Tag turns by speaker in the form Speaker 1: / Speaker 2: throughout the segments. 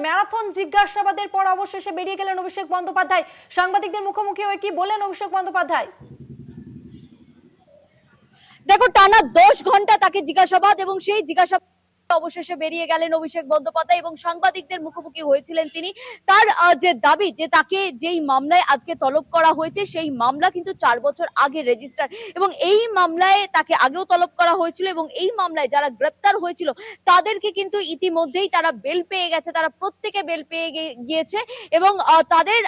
Speaker 1: Marathon জিজ্ঞাসাবাদের পর অবশেষে বেরিয়ে গেলেন অভিষেক বন্দ্যোপাধ্যায়। সাংবাদিকদের মুখোমুখি হয়ে কি বললেন অভিষেক বন্দ্যোপাধ্যায়?
Speaker 2: দেখো, টানা 10 ঘন্টা তাকে জিজ্ঞাসাবাদ এবং সেই জিজ্ঞাসাবাদ অবশেষে বেরিয়ে গেলেন অভিষেক বন্দ্যোপাধ্যায় এবং সাংবাদিকদের মুখোমুখি হয়েছিলেন তিনি। তার যে দাবি যে তাকে যেই মামলায় আজকে তলব করা হয়েছে সেই মামলা কিন্তু 4 বছর আগে রেজিস্টার এবং এই মামলায় তাকে আগেও তলব করা হয়েছিল এবং এই মামলায় যারা গ্রেপ্তার হয়েছিল তাদেরকে কিন্তু ইতিমধ্যেই তারা বেল পেয়ে গেছে, তারা প্রত্যেকে বেল পেয়ে গিয়েছে এবং তাদের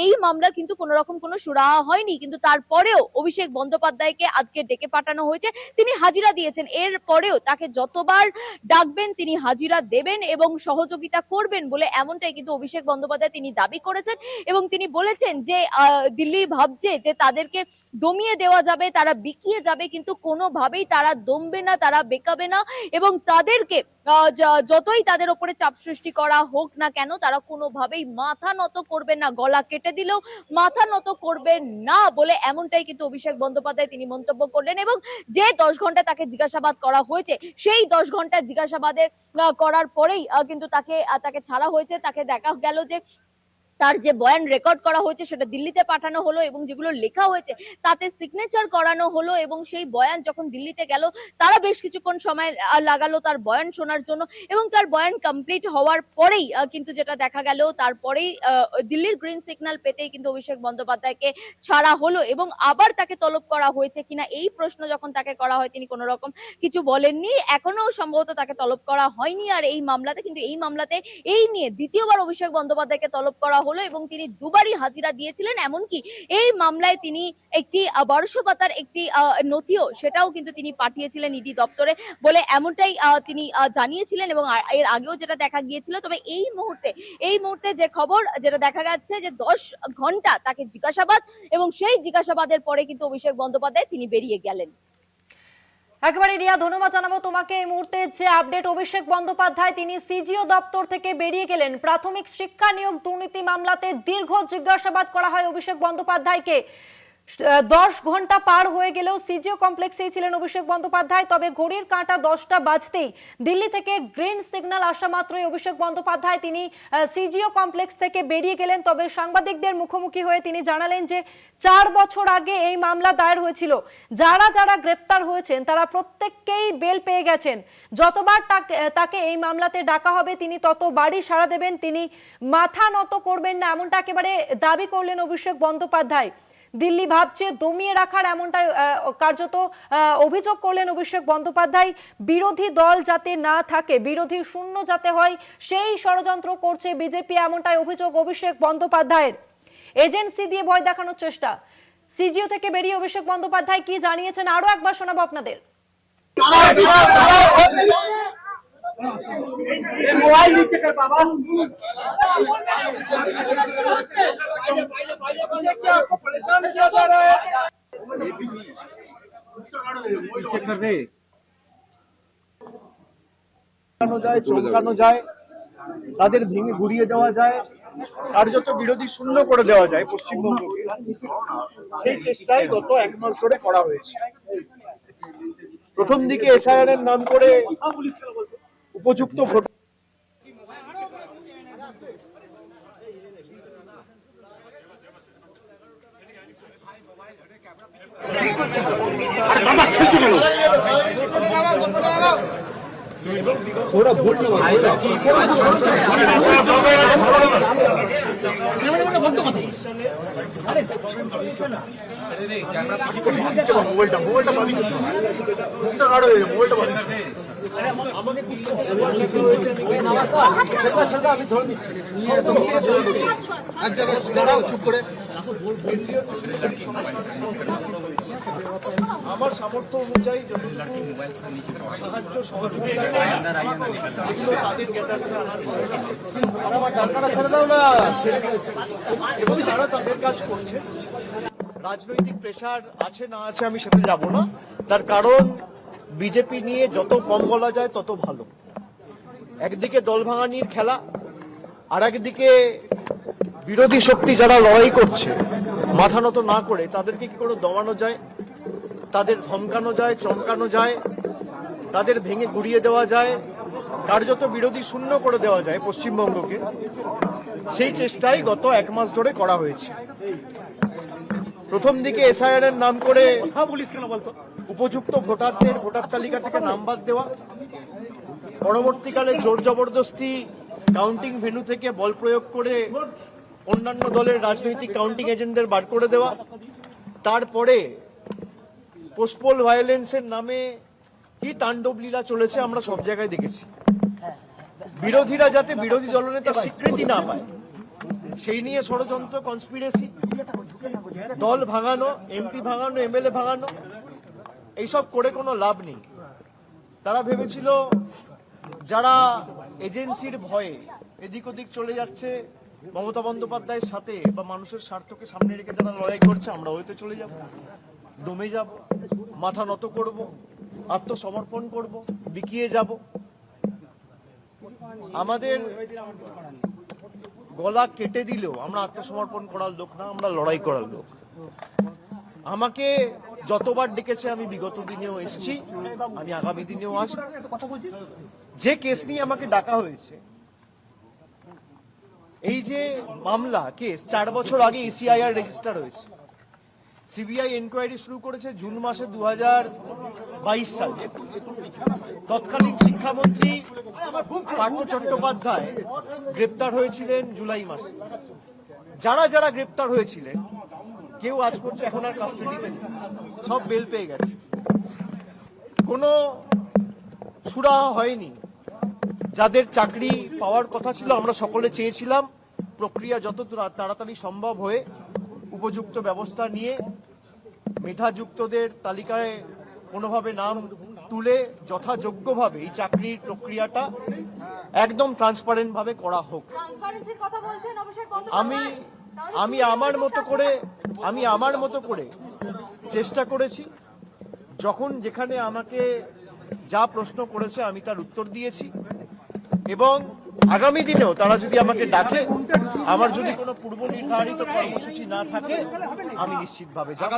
Speaker 2: এই মামলার কিন্তু কোনো রকম কোনো সুরাহা হয়নি। কিন্তু তারপরেও অভিষেক বন্দ্যোপাধ্যায়কে আজকে ডেকে পাঠানো হয়েছে, তিনি হাজিরা দিয়েছেন। এর পরেও তাকে যতবার ডাকবেন তিনি হাজিরা দেবেন এবং সহযোগিতা করবেন বলে এমনটাই কিন্তু অভিষেক বন্দ্যোপাধ্যায় তিনি দাবি করেছেন এবং তিনি বলেছেন যে দিল্লি ভাবছে যে তাদেরকে দমিয়ে দেওয়া যাবে, তারা বিকিয়ে যাবে, কিন্তু কোনোভাবেই তারা দমবে না, তারা বেকাবে না এবং তাদেরকে যতই তাদের উপরে চাপ সৃষ্টি করা হোক না কেন তারা কোনোভাবেই মাথা নত করবেন না, গলা কেটে দিলেও মাথা নত করবেন না বলে এমনটাই কিন্তু অভিষেক বন্দ্যোপাধ্যায় তিনি মন্তব্য করলেন। এবং যে 10 ঘন্টা তাকে জিজ্ঞাসাবাদ করা হয়েছে সেই 10 ঘন্টা জিজ্ঞাসাবাদের করার পরেই কিন্তু তাকে ছাড়া হয়েছে। তাকে দেখা গেল যে তার যে বয়ান রেকর্ড করা হয়েছে সেটা দিল্লিতে পাঠানো হলো এবং যেগুলো লেখা হয়েছে তাতে সিগনেচার করানো হলো এবং সেই বয়ান যখন দিল্লিতে গেল তারা বেশ কিছুক্ষণ সময় লাগালো তার বয়ান শোনার জন্য এবং তার বয়ান কমপ্লিট হওয়ার পরেই কিন্তু যেটা দেখা গেল তারপরেই দিল্লির গ্রিন সিগন্যাল পেতেই কিন্তু অভিষেক বন্দ্যোপাধ্যায়কে ছাড়া হলো এবং আবার তাকে তলব করা হয়েছে কিনা এই প্রশ্ন যখন তাকে করা হয় তিনি কোনো রকম কিছু বলেননি। এখনো সম্ভবত তাকে তলব করা হয়নি আর এই মামলাতে, কিন্তু এই মামলাতে এই নিয়ে দ্বিতীয়বার অভিষেক বন্দ্যোপাধ্যায়কে তলব করা হলো এবং তিনি দুবারই হাজিরা দিয়েছিলেন। এমনকি এই মামলায় তিনি একটি বর্ষপাতার একটি নথিও সেটাও কিন্তু তিনি পাঠিয়েছিলেন ইডি দপ্তরে বলে এমনটাই তিনি জানিয়েছিলেন এবং এর আগেও যেটা দেখা গিয়েছিল। তবে এই মুহূর্তে যে খবর যেটা দেখা যাচ্ছে যে 10 ঘন্টা তাকে জিজ্ঞাসাবাদ এবং সেই জিজ্ঞাসাবাদের পরে কিন্তু অভিষেক বন্দ্যোপাধ্যায় তিনি বেরিয়ে গেলেন।
Speaker 1: একেবারে রিয়া, ধন্যবাদ জানাবো তোমাকে। এই মুহূর্তে যে আপডেট, অভিষেক বন্দ্যোপাধ্যায় তিনি সিজিও দপ্তর থেকে বেরিয়ে গেলেন। প্রাথমিক শিক্ষা নিয়োগ দুর্নীতি মামলাতে দীর্ঘ জিজ্ঞাসাবাদ করা হয় অভিষেক বন্দ্যোপাধ্যায়কে। 10 ঘন্টা পার হয়ে গেলেও সিজিও কমপ্লেক্সেই ছিলেন অভিষেক বন্দ্যোপাধ্যায়। তবে ঘড়ির কাঁটা 10টা বাজতেই দিল্লি থেকে গ্রিন সিগন্যাল আসা মাত্রই অভিষেক বন্দ্যোপাধ্যায় তিনি সিজিও কমপ্লেক্স থেকে বেরিয়ে গেলেন। তবে সাংবাদিকদের মুখোমুখি হয়ে তিনি জানালেন যে 4 বছর আগে এই মামলা দায়ের হয়েছিল, যারা যারা গ্রেপ্তার হয়েছেন তারা প্রত্যেককেই বেল পেয়ে গেছেন। যতবার তাকে এই মামলাতে ডাকা হবে তিনি ততবারই সাড়া দেবেন, তিনি মাথা নত করবেন না, এমনটা একেবারে দাবি করলেন অভিষেক বন্দ্যোপাধ্যায়। দিল্লি ভাবছে দমিয়ে রাখার এমনটাই কার্যত অভিযোগ করলেন অভিষেক বন্দ্যোপাধ্যায়। বিরোধী দল যাতে না থাকে, বিরোধী শূন্য যাতে হয় সেই ষড়যন্ত্র করছে বিজেপি, এমনটাই অভিযোগ অভিষেক বন্দ্যোপাধ্যায়ের। এজেন্সি দিয়ে ভয় দেখানোর চেষ্টা। সিজিও থেকে বেরিয়ে অভিষেক বন্দ্যোপাধ্যায় কি জানিয়েছেন আরো একবার শোনাবো আপনাদের।
Speaker 3: मोबाइल नीचे कर बाबा। क्या आपको परेशान किया जा रहा है? চমকানো যায়, তাদের ভেঙে ঘুরিয়ে দেওয়া যায়, কার্যত বিরোধী শূন্য করে দেওয়া যায় পশ্চিমবঙ্গকে, সেই চেষ্টাই গত 1 মাস ধরে করা হয়েছে। প্রথম দিকে এসআইআর এর নাম করে উপযুক্ত ভোট थोड़ा भोट চুপ করে আমার সামর্থ্য অনুযায়ী সাহায্য সহযোগিতা এবং তারা তাদের কাজ করছে। রাজনৈতিক প্রেশার আছে না আছে আমি সেটা যাব না, তার কারণ বিজেপি নিয়ে যত কম বলা যায় তত ভালো। একদিকে দল ভাঙানির খেলা, আর একদিকে বিরোধী শক্তি যারা লড়াই করছে মাথা নত না করে তাদেরকে কি করে দমানো যায়, তাদের ধমকানো যায়, চমকানো যায়, তাদের ভেঙে গুড়িয়ে দেওয়া যায়, কার্যত বিরোধী শূন্য করে দেওয়া যায় পশ্চিমবঙ্গকে, সেই চেষ্টাই গত 1 মাস ধরে করা হয়েছে। প্রথম দিকে এসআইআর এর নাম করে উপযুক্ত ভোটারদের ভোটার তালিকা থেকে নাম বাদ দেওয়া, পরবর্তীকালে জোর জবরদস্তি কাউন্টিং ভেন্যু থেকে বল প্রয়োগ করে অন্যান্য দলের রাজনৈতিক কাউন্টিং এজেন্টদের বার করে দেওয়া, তারপরে পোস্টপোল ভায়োলেন্সের নামে কি তাণ্ডব লীলা চলেছে আমরা সব জায়গায় দেখেছি। বিরোধীরা যাতে বিরোধী দলনেতার স্বীকৃতি না পায় সেই নিয়ে ষড়যন্ত্র, কনস্পিরেসি, দল ভাঙানো, এমপি ভাঙানো, এমএলএ ভাঙানো, এইসব করে কোনো লাভ নেই। তারা ভেবেছিল যারা এজেন্সির ভয়ে এদিক ওদিক চলে যাচ্ছে মমতা বন্দ্যোপাধ্যায়ের সাথে বা মানুষের স্বার্থকে সামনে রেখে যারা লড়াই করছে, আমরা হয়তো চলে যাব, দমে যাব, মাথা নত করব, আত্মসমর্পণ করব, বিকিয়ে যাব। আমাদের গলা কেটে দিলেও আমরা আত্মসমর্পণ করার লোক না, আমরা লড়াই করার লোক। আমাকে যতবার ডেকেছে আমি বিগত দিনেও এসেছি, আমি আগামী দিনেও আসব। যে কেস নিয়ে আমাকে ডাকা হয়েছে, এই যে মামলা কেস 4 বছর আগে ইসিআইআর রেজিস্টার হয়েছে, সিবিআই এনকোয়ারি শুরু করেছে জুন মাসে 2022 সালে। তৎকালীন শিক্ষামন্ত্রী পার্থ চট্টোপাধ্যায় গ্রেপ্তার হয়েছিলেন জুলাই মাসে। যারা যারা গ্রেপ্তার হয়েছিলেন কেউ আজ পর্যন্ত এখন আর কাস্টাডিতে নেই, সব বেল পেয়ে গেছে। কোনো সুরাহা হয়নি। যাদের চাকরি পাওয়ার কথা ছিল, আমরা সকলে চেয়েছিলাম প্রক্রিয়া যত তাড়াতাড়ি সম্ভব হয়ে উপযুক্ত ব্যবস্থা নিয়ে মেধাযুক্তদের তালিকায় কোনোভাবে নাম তুলে যথাযোগ্যভাবে এই চাকরির প্রক্রিয়াটা একদম ট্রান্সপারেন্ট ভাবে করা হোক। আমি আমার মতো করে চেষ্টা করেছি। যখন যেখানে আমাকে যা প্রশ্ন করেছে আমি তার উত্তর দিয়েছি, এবং আগামী দিনেও তারা যদি আমাকে ডাকে, আমার যদি কোনো পূর্ব নির্ধারিত কর্মসূচি না থাকে, আমি নিশ্চিতভাবে যাব।